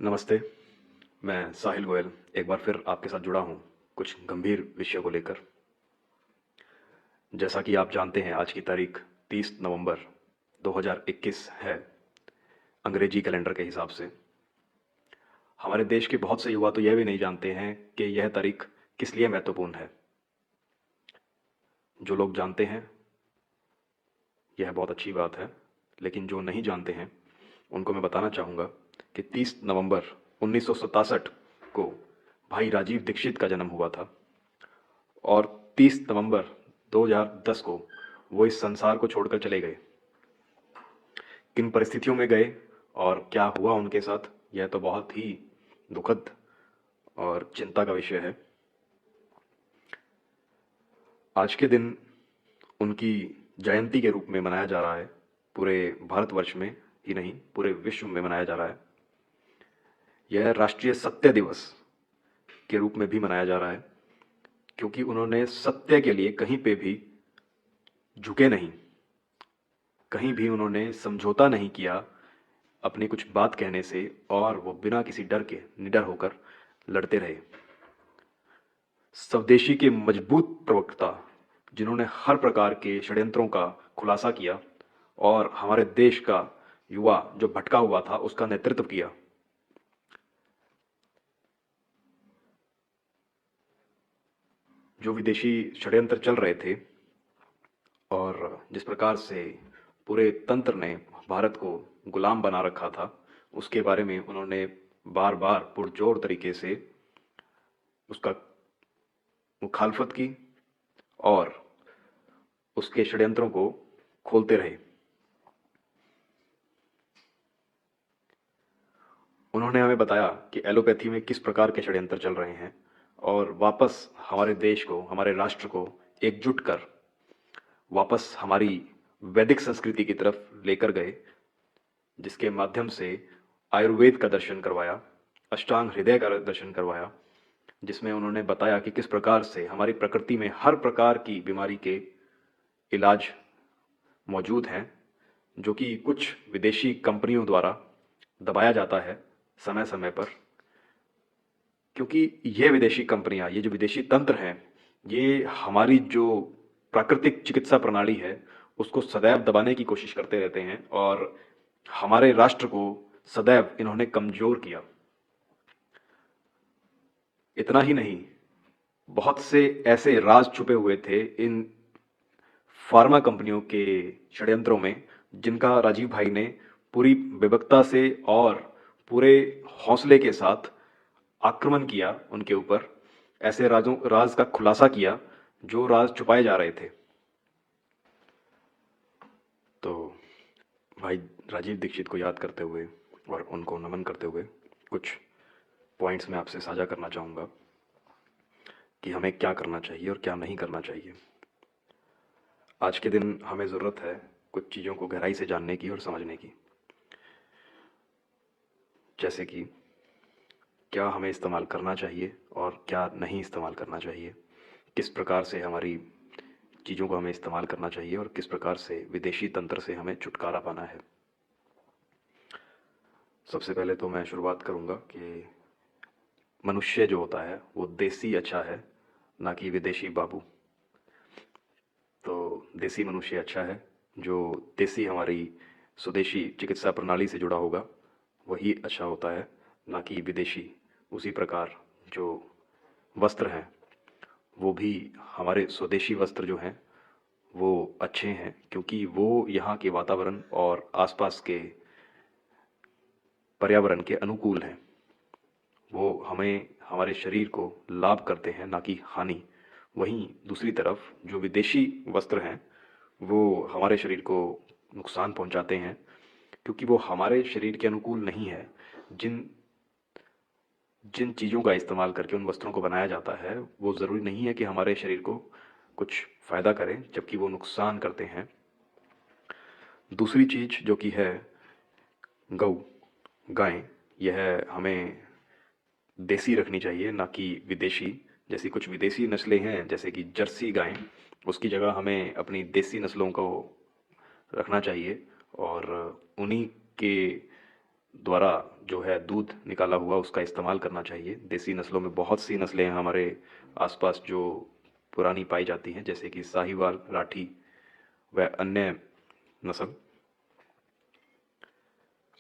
नमस्ते, मैं साहिल गोयल एक बार फिर आपके साथ जुड़ा हूँ कुछ गंभीर विषयों को लेकर। जैसा कि आप जानते हैं आज की तारीख 30 नवंबर 2021 है अंग्रेजी कैलेंडर के हिसाब से। हमारे देश के बहुत से युवा तो यह भी नहीं जानते हैं कि यह तारीख किस लिए महत्वपूर्ण है। जो लोग जानते हैं यह बहुत अच्छी बात है, लेकिन जो नहीं जानते हैं उनको मैं बताना चाहूँगा कि 30 नवंबर 1967 को भाई राजीव दीक्षित का जन्म हुआ था और 30 नवंबर 2010 को वो इस संसार को छोड़कर चले गए। किन परिस्थितियों में गए और क्या हुआ उनके साथ, यह तो बहुत ही दुखद और चिंता का विषय है। आज के दिन उनकी जयंती के रूप में मनाया जा रहा है। पूरे भारतवर्ष में ही नहीं, पूरे विश्व में मनाया जा रहा है। यह राष्ट्रीय सत्य दिवस के रूप में भी मनाया जा रहा है, क्योंकि उन्होंने सत्य के लिए कहीं पे भी झुके नहीं, कहीं भी उन्होंने समझौता नहीं किया अपनी कुछ बात कहने से, और वो बिना किसी डर के निडर होकर लड़ते रहे। स्वदेशी के मजबूत प्रवक्ता जिन्होंने हर प्रकार के षड्यंत्रों का खुलासा किया और हमारे देश का युवा जो भटका हुआ था उसका नेतृत्व किया। जो विदेशी षड्यंत्र चल रहे थे और जिस प्रकार से पूरे तंत्र ने भारत को गुलाम बना रखा था, उसके बारे में उन्होंने बार बार पुरजोर तरीके से उसका मुखालफत की और उसके षड्यंत्रों को खोलते रहे। उन्होंने हमें बताया कि एलोपैथी में किस प्रकार के षड्यंत्र चल रहे हैं और वापस हमारे देश को, हमारे राष्ट्र को एकजुट कर वापस हमारी वैदिक संस्कृति की तरफ लेकर गए, जिसके माध्यम से आयुर्वेद का दर्शन करवाया, अष्टांग हृदय का दर्शन करवाया, जिसमें उन्होंने बताया कि किस प्रकार से हमारी प्रकृति में हर प्रकार की बीमारी के इलाज मौजूद हैं, जो कि कुछ विदेशी कंपनियों द्वारा दबाया जाता है समय समय पर। क्योंकि ये विदेशी कंपनियां, ये जो विदेशी तंत्र हैं, ये हमारी जो प्राकृतिक चिकित्सा प्रणाली है उसको सदैव दबाने की कोशिश करते रहते हैं और हमारे राष्ट्र को सदैव इन्होंने कमजोर किया। इतना ही नहीं, बहुत से ऐसे राज छुपे हुए थे इन फार्मा कंपनियों के षड्यंत्रों में, जिनका राजीव भाई ने पूरी विवेकता से और पूरे हौसले के साथ आक्रमण किया उनके ऊपर। ऐसे राज का खुलासा किया जो राज छुपाए जा रहे थे। तो भाई राजीव दीक्षित को याद करते हुए और उनको नमन करते हुए कुछ पॉइंट्स मैं आपसे साझा करना चाहूँगा कि हमें क्या करना चाहिए और क्या नहीं करना चाहिए। आज के दिन हमें ज़रूरत है कुछ चीज़ों को गहराई से जानने की और समझने की। जैसे कि क्या हमें इस्तेमाल करना चाहिए और क्या नहीं इस्तेमाल करना चाहिए, किस प्रकार से हमारी चीज़ों को हमें इस्तेमाल करना चाहिए और किस प्रकार से विदेशी तंत्र से हमें छुटकारा पाना है। सबसे पहले तो मैं शुरुआत करूँगा कि मनुष्य जो होता है वो देसी अच्छा है, ना कि विदेशी बाबू। तो देसी मनुष्य अच्छा है, जो देसी हमारी स्वदेशी चिकित्सा प्रणाली से जुड़ा होगा वही अच्छा होता है, ना कि विदेशी। उसी प्रकार जो वस्त्र हैं वो भी हमारे स्वदेशी वस्त्र जो हैं वो अच्छे हैं, क्योंकि वो यहाँ के वातावरण और आसपास के पर्यावरण के अनुकूल हैं। वो हमें, हमारे शरीर को लाभ करते हैं, ना कि हानि। वहीं दूसरी तरफ जो विदेशी वस्त्र हैं वो हमारे शरीर को नुकसान पहुंचाते हैं, क्योंकि वो हमारे शरीर के अनुकूल नहीं है। जिन जिन चीज़ों का इस्तेमाल करके उन वस्त्रों को बनाया जाता है वो ज़रूरी नहीं है कि हमारे शरीर को कुछ फ़ायदा करें, जबकि वो नुकसान करते हैं। दूसरी चीज़ जो कि है गऊ, गाय, यह हमें देसी रखनी चाहिए, ना कि विदेशी। जैसी कुछ विदेशी नस्लें हैं जैसे कि जर्सी गाय, उसकी जगह हमें अपनी देसी नस्लों को रखना चाहिए और उन्हीं के द्वारा जो है दूध निकाला हुआ उसका इस्तेमाल करना चाहिए। देसी नस्लों में बहुत सी नस्लें हैं हमारे आसपास जो पुरानी पाई जाती हैं, जैसे कि साहिवाल, राठी व अन्य नस्ल।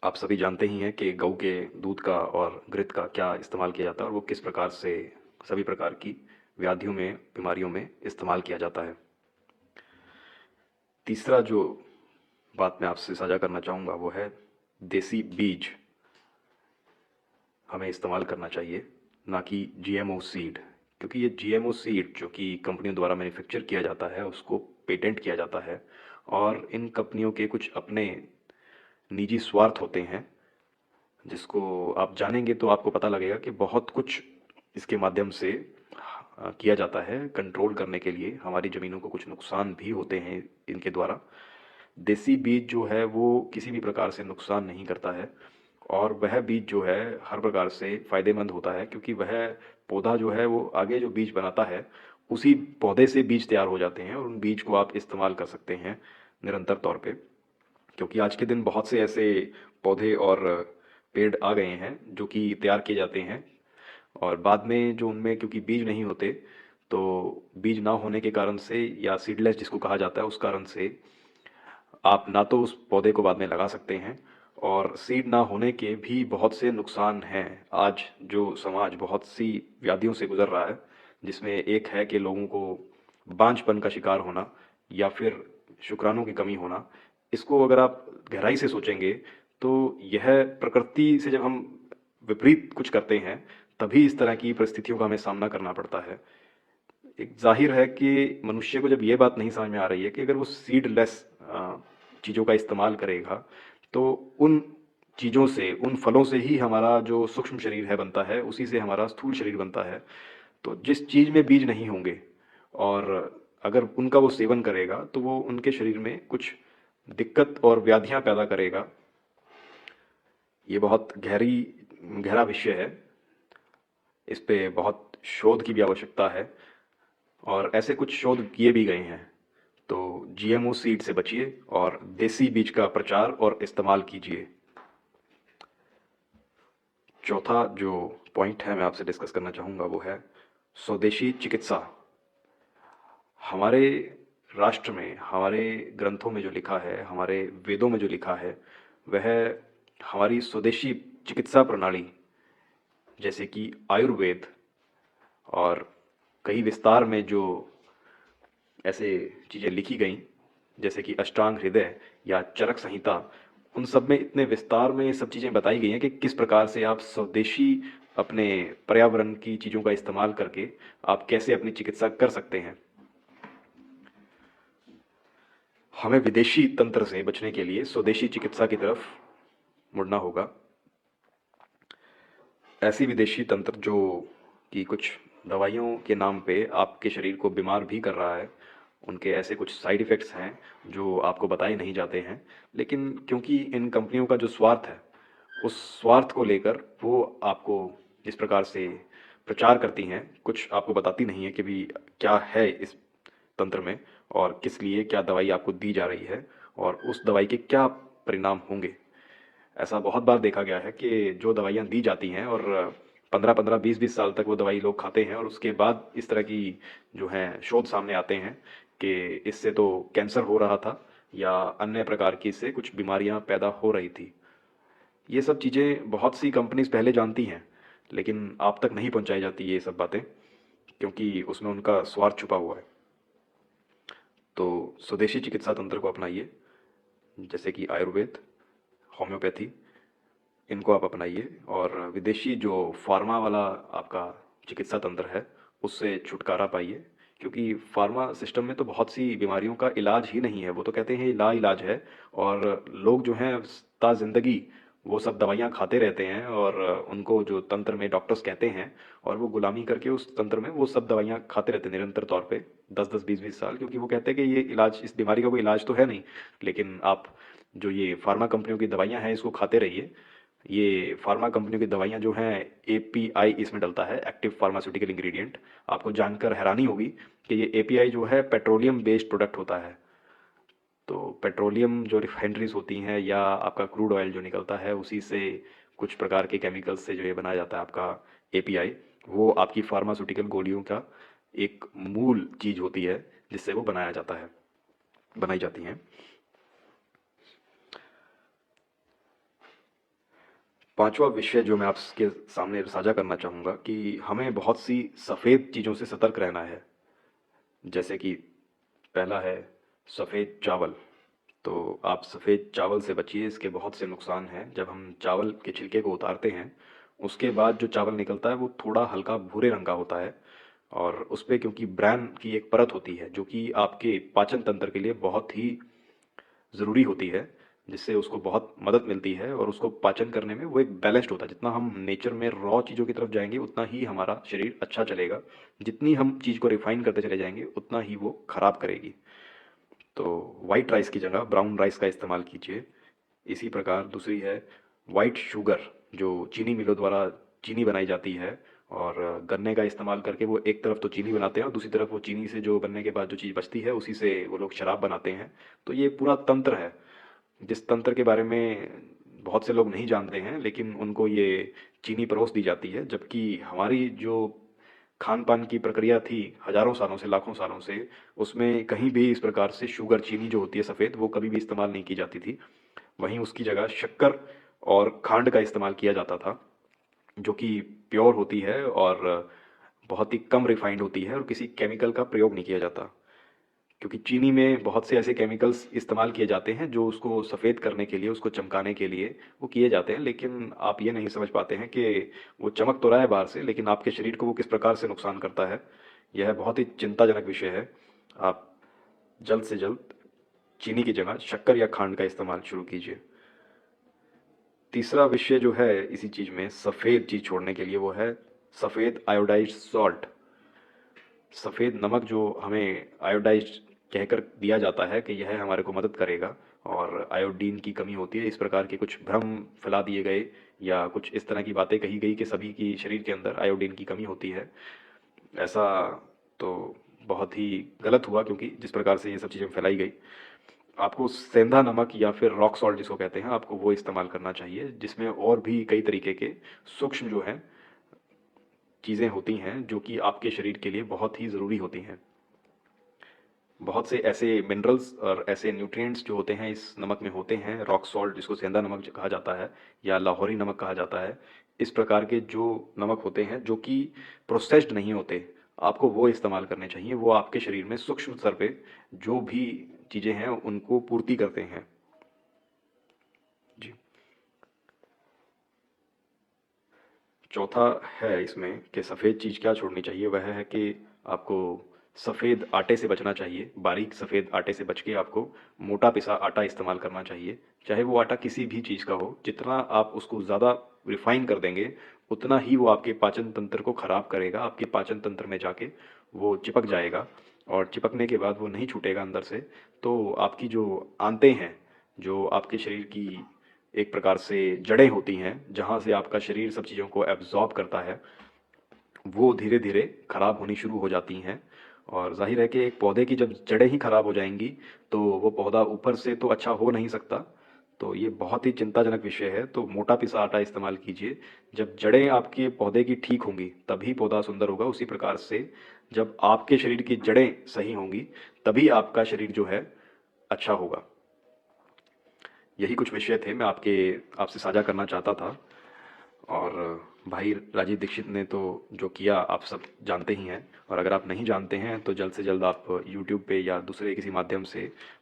आप सभी जानते ही हैं कि गऊ के दूध का और घृत का क्या इस्तेमाल किया जाता है और वो किस प्रकार से सभी प्रकार की व्याधियों में, बीमारियों में इस्तेमाल किया जाता है। तीसरा जो बात मैं आपसे साझा करना चाहूँगा वो है देसी बीज हमें इस्तेमाल करना चाहिए, ना कि जीएमओ सीड। क्योंकि ये जीएमओ सीड जो कि कंपनियों द्वारा मैन्युफैक्चर किया जाता है उसको पेटेंट किया जाता है, और इन कंपनियों के कुछ अपने निजी स्वार्थ होते हैं, जिसको आप जानेंगे तो आपको पता लगेगा कि बहुत कुछ इसके माध्यम से किया जाता है कंट्रोल करने के लिए। हमारी ज़मीनों को कुछ नुकसान भी होते हैं इनके द्वारा। देसी बीज जो है वो किसी भी प्रकार से नुकसान नहीं करता है, और वह बीज जो है हर प्रकार से फ़ायदेमंद होता है, क्योंकि वह पौधा जो है वो आगे जो बीज बनाता है उसी पौधे से बीज तैयार हो जाते हैं, और उन बीज को आप इस्तेमाल कर सकते हैं निरंतर तौर पे। क्योंकि आज के दिन बहुत से ऐसे पौधे और पेड़ आ गए हैं जो कि तैयार किए जाते हैं, और बाद में जो उनमें क्योंकि बीज नहीं होते, तो बीज ना होने के कारण से या सीडलेस जिसको कहा जाता है उस कारण से आप ना तो उस पौधे को बाद में लगा सकते हैं, और सीड ना होने के भी बहुत से नुकसान हैं। आज जो समाज बहुत सी व्याधियों से गुजर रहा है, जिसमें एक है कि लोगों को बांझपन का शिकार होना या फिर शुक्राणु की कमी होना। इसको अगर आप गहराई से सोचेंगे तो यह प्रकृति से जब हम विपरीत कुछ करते हैं तभी इस तरह की परिस्थितियों का हमें सामना करना पड़ता है। एक ज़ाहिर है कि मनुष्य को जब ये बात नहीं समझ में आ रही है कि अगर वो सीडलेस चीज़ों का इस्तेमाल करेगा तो उन चीज़ों से, उन फलों से ही हमारा जो सूक्ष्म शरीर है बनता है, उसी से हमारा स्थूल शरीर बनता है। तो जिस चीज़ में बीज नहीं होंगे और अगर उनका वो सेवन करेगा तो वो उनके शरीर में कुछ दिक्कत और व्याधियाँ पैदा करेगा। ये बहुत गहरा विषय है, इस पे बहुत शोध की भी आवश्यकता है, और ऐसे कुछ शोध किए भी गए हैं। तो जीएमओ सीड से बचिए और देसी बीज का प्रचार और इस्तेमाल कीजिए। चौथा जो पॉइंट है मैं आपसे डिस्कस करना चाहूँगा वो है स्वदेशी चिकित्सा। हमारे राष्ट्र में, हमारे ग्रंथों में जो लिखा है, हमारे वेदों में जो लिखा है, वह हमारी स्वदेशी चिकित्सा प्रणाली, जैसे कि आयुर्वेद, और कई विस्तार में जो ऐसे चीज़ें लिखी गई जैसे कि अष्टांग हृदय या चरक संहिता, उन सब में इतने विस्तार में ये सब चीज़ें बताई गई हैं कि किस प्रकार से आप स्वदेशी अपने पर्यावरण की चीज़ों का इस्तेमाल करके आप कैसे अपनी चिकित्सा कर सकते हैं। हमें विदेशी तंत्र से बचने के लिए स्वदेशी चिकित्सा की तरफ मुड़ना होगा। ऐसी विदेशी तंत्र जो कि कुछ दवाइयों के नाम पे आपके शरीर को बीमार भी कर रहा है, उनके ऐसे कुछ साइड इफ़ेक्ट्स हैं जो आपको बताए नहीं जाते हैं, लेकिन क्योंकि इन कंपनियों का जो स्वार्थ है, उस स्वार्थ को लेकर वो आपको जिस प्रकार से प्रचार करती हैं, कुछ आपको बताती नहीं है कि भी क्या है इस तंत्र में और किस लिए क्या दवाई आपको दी जा रही है और उस दवाई के क्या परिणाम होंगे। ऐसा बहुत बार देखा गया है कि जो दवाइयाँ दी जाती हैं और 15-15, 20-20 साल तक वो दवाई लोग खाते हैं, और उसके बाद इस तरह की जो हैं शोध सामने आते हैं कि इससे तो कैंसर हो रहा था या अन्य प्रकार की इससे कुछ बीमारियाँ पैदा हो रही थी। ये सब चीज़ें बहुत सी कंपनीज पहले जानती हैं, लेकिन आप तक नहीं पहुंचाई जाती ये सब बातें, क्योंकि उसमें उनका स्वार्थ छुपा हुआ है। तो स्वदेशी चिकित्सा तंत्र को अपनाइए, जैसे कि आयुर्वेद, होम्योपैथी, इनको आप अपनाइए, और विदेशी जो फार्मा वाला आपका चिकित्सा तंत्र है उससे छुटकारा पाइए। क्योंकि फार्मा सिस्टम में तो बहुत सी बीमारियों का इलाज ही नहीं है, वो तो कहते हैं इलाज है, और लोग जो हैं ता जिंदगी वो सब दवाइयाँ खाते रहते हैं, और उनको जो तंत्र में डॉक्टर्स कहते हैं, और वो गुलामी करके उस तंत्र में वो सब दवाइयाँ खाते रहते हैं निरंतर तौर पे 10-10, 20-20 साल, क्योंकि वो कहते हैं कि ये इलाज, इस बीमारी का कोई इलाज तो है नहीं, लेकिन आप जो ये फार्मा कंपनियों की दवाइयाँ हैं इसको खाते रहिए। ये फार्मा कंपनियों की दवाइयाँ जो हैं एपीआई इसमें डलता है, एक्टिव फार्मास्यूटिकल इंग्रेडिएंट। आपको जानकर हैरानी होगी कि ये एपीआई जो है पेट्रोलियम बेस्ड प्रोडक्ट होता है। तो पेट्रोलियम जो रिफाइनरीज होती हैं या आपका क्रूड ऑयल जो निकलता है उसी से कुछ प्रकार के केमिकल्स से जो ये बनाया जाता है आपका एपीआई, वो आपकी फार्मास्यूटिकल गोलियों का एक मूल चीज़ होती है जिससे वो बनाया जाता है, बनाई जाती हैं। पांचवा विषय जो मैं आपके सामने साझा करना चाहूँगा कि हमें बहुत सी सफ़ेद चीज़ों से सतर्क रहना है। जैसे कि पहला है सफ़ेद चावल। तो आप सफ़ेद चावल से बचिए, इसके बहुत से नुकसान हैं। जब हम चावल के छिलके को उतारते हैं, उसके बाद जो चावल निकलता है वो थोड़ा हल्का भूरे रंग का होता है, और उस पे क्योंकि ब्रैन की एक परत होती है जो कि आपके पाचन तंत्र के लिए बहुत ही ज़रूरी होती है, जिससे उसको बहुत मदद मिलती है और उसको पाचन करने में वो एक बैलेंस्ड होता है। जितना हम नेचर में रॉ चीज़ों की तरफ जाएंगे उतना ही हमारा शरीर अच्छा चलेगा, जितनी हम चीज़ को रिफाइन करते चले जाएंगे उतना ही वो खराब करेगी। तो वाइट राइस की जगह ब्राउन राइस का इस्तेमाल कीजिए। इसी प्रकार दूसरी है वाइट शुगर, जो चीनी मिलों द्वारा चीनी बनाई जाती है, और गन्ने का इस्तेमाल करके वो एक तरफ तो चीनी बनाते हैं और दूसरी तरफ वो चीनी से जो बनने के बाद जो चीज़ बचती है उसी से वो लोग शराब बनाते हैं। तो ये पूरा तंत्र है, जिस तंत्र के बारे में बहुत से लोग नहीं जानते हैं, लेकिन उनको ये चीनी परोस दी जाती है, जबकि हमारी जो खान पान की प्रक्रिया थी हजारों सालों से, लाखों सालों से, उसमें कहीं भी इस प्रकार से शुगर, चीनी जो होती है सफ़ेद, वो कभी भी इस्तेमाल नहीं की जाती थी। वहीं उसकी जगह शक्कर और खांड का इस्तेमाल किया जाता था, जो कि प्योर होती है और बहुत ही कम रिफाइंड होती है और किसी केमिकल का प्रयोग नहीं किया जाता। क्योंकि चीनी में बहुत से ऐसे केमिकल्स इस्तेमाल किए जाते हैं जो उसको सफ़ेद करने के लिए, उसको चमकाने के लिए वो किए जाते हैं, लेकिन आप ये नहीं समझ पाते हैं कि वो चमक तो रहा है बाहर से, लेकिन आपके शरीर को वो किस प्रकार से नुकसान करता है। यह बहुत ही चिंताजनक विषय है। आप जल्द से जल्द चीनी की जगह शक्कर या खांड का इस्तेमाल शुरू कीजिए। तीसरा विषय जो है इसी चीज़ में सफ़ेद चीज़ छोड़ने के लिए, वो है सफ़ेद आयोडाइज्ड सॉल्ट। सफ़ेद नमक जो हमें आयोडाइज़्ड कहकर दिया जाता है कि यह हमारे को मदद करेगा, और आयोडीन की कमी होती है, इस प्रकार के कुछ भ्रम फैला दिए गए या कुछ इस तरह की बातें कही गई कि सभी की शरीर के अंदर आयोडीन की कमी होती है। ऐसा तो बहुत ही गलत हुआ, क्योंकि जिस प्रकार से ये सब चीज़ें फैलाई गई, आपको सेंधा नमक या फिर रॉक सॉल्ट जिसको कहते हैं, आपको वो इस्तेमाल करना चाहिए, जिसमें और भी कई तरीके के सूक्ष्म जो हैं चीज़ें होती हैं जो कि आपके शरीर के लिए बहुत ही ज़रूरी होती हैं। बहुत से ऐसे मिनरल्स और ऐसे न्यूट्रिएंट्स जो होते हैं इस नमक में होते हैं, रॉक सॉल्ट जिसको सेंधा नमक कहा जाता है या लाहौरी नमक कहा जाता है। इस प्रकार के जो नमक होते हैं जो कि प्रोसेस्ड नहीं होते, आपको वो इस्तेमाल करने चाहिए। वो आपके शरीर में सूक्ष्म स्तर पे जो भी चीज़ें हैं उनको पूर्ति करते हैं। जी। चौथा है इसमें कि सफ़ेद चीज़ क्या छोड़नी चाहिए, वह है कि आपको सफ़ेद आटे से बचना चाहिए। बारीक सफ़ेद आटे से बच के आपको मोटा पिसा आटा इस्तेमाल करना चाहिए। चाहे वो आटा किसी भी चीज़ का हो, जितना आप उसको ज़्यादा रिफ़ाइन कर देंगे, उतना ही वो आपके पाचन तंत्र को ख़राब करेगा। आपके पाचन तंत्र में जाके वो चिपक जाएगा, और चिपकने के बाद वो नहीं छूटेगा अंदर से। तो आपकी जो आंतें हैं, जो आपके शरीर की एक प्रकार से जड़ें होती हैं, जहाँ से आपका शरीर सब चीज़ों को एब्ज़ॉर्ब करता है, वो धीरे-धीरे खराब होनी शुरू हो जाती हैं। और ज़ाहिर है कि एक पौधे की जब जड़ें ही खराब हो जाएँगी, तो वो पौधा ऊपर से तो अच्छा हो नहीं सकता। तो ये बहुत ही चिंताजनक विषय है, तो मोटा पिसा आटा इस्तेमाल कीजिए। जब जड़ें आपके पौधे की ठीक होंगी, तभी पौधा सुंदर होगा। उसी प्रकार से जब आपके शरीर की जड़ें सही होंगी, तभी आपका शरीर जो है अच्छा होगा। यही कुछ विषय थे मैं आपके आपसे साझा करना चाहता था। और भाई राजीव दीक्षित ने तो जो किया आप सब जानते ही हैं, और अगर आप नहीं जानते हैं तो जल्द से जल्द आप यूट्यूब पे या दूसरे किसी माध्यम से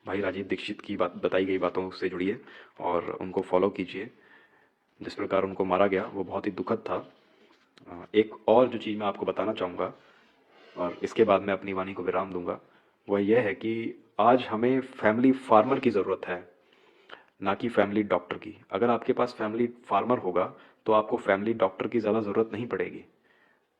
भाई राजीव दीक्षित की बात, बताई गई बातों से जुड़िए और उनको फॉलो कीजिए। जिस प्रकार उनको मारा गया वो बहुत ही दुखद था। एक और जो चीज़ मैं आपको बताना चाहूँगा, और इसके बाद मैं अपनी वाणी को विराम दूंगा, वह यह है कि आज हमें फैमिली फार्मर की ज़रूरत है, ना कि फैमिली डॉक्टर की। अगर आपके पास फैमिली फार्मर होगा तो आपको फैमिली डॉक्टर की ज़्यादा ज़रूरत नहीं पड़ेगी।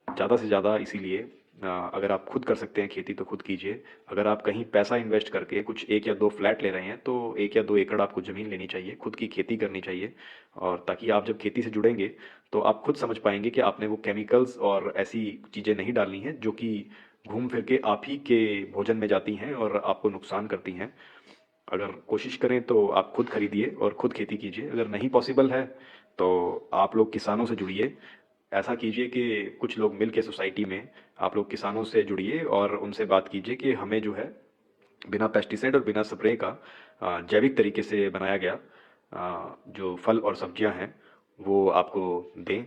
ज़्यादा से ज़्यादा इसीलिए अगर आप खुद कर सकते हैं खेती तो खुद कीजिए। अगर आप कहीं पैसा इन्वेस्ट करके कुछ 1 या 2 फ्लैट ले रहे हैं तो 1 या 2 एकड़ आपको ज़मीन लेनी चाहिए, खुद की खेती करनी चाहिए। और ताकि आप जब खेती से जुड़ेंगे तो आप खुद समझ पाएंगे कि आपने वो केमिकल्स और ऐसी चीज़ें नहीं डालनी हैं जो कि घूम फिर के आप ही के भोजन में जाती हैं और आपको नुकसान करती हैं। अगर कोशिश करें तो आप खुद खरीदिए और खुद खेती कीजिए। अगर नहीं पॉसिबल है तो आप लोग किसानों से जुड़िए। ऐसा कीजिए कि कुछ लोग मिल के सोसाइटी में आप लोग किसानों से जुड़िए और उनसे बात कीजिए कि हमें जो है बिना पेस्टिसाइड और बिना स्प्रे का जैविक तरीके से बनाया गया जो फल और सब्जियां हैं वो आपको दें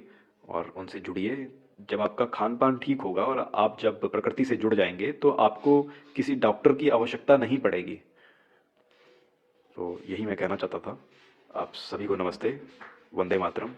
और उनसे जुड़िए। जब आपका खान पान ठीक होगा और आप जब प्रकृति से जुड़ जाएंगे तो आपको किसी डॉक्टर की आवश्यकता नहीं पड़ेगी। तो यही मैं कहना चाहता था। आप सभी को नमस्ते। वंदे मातरम।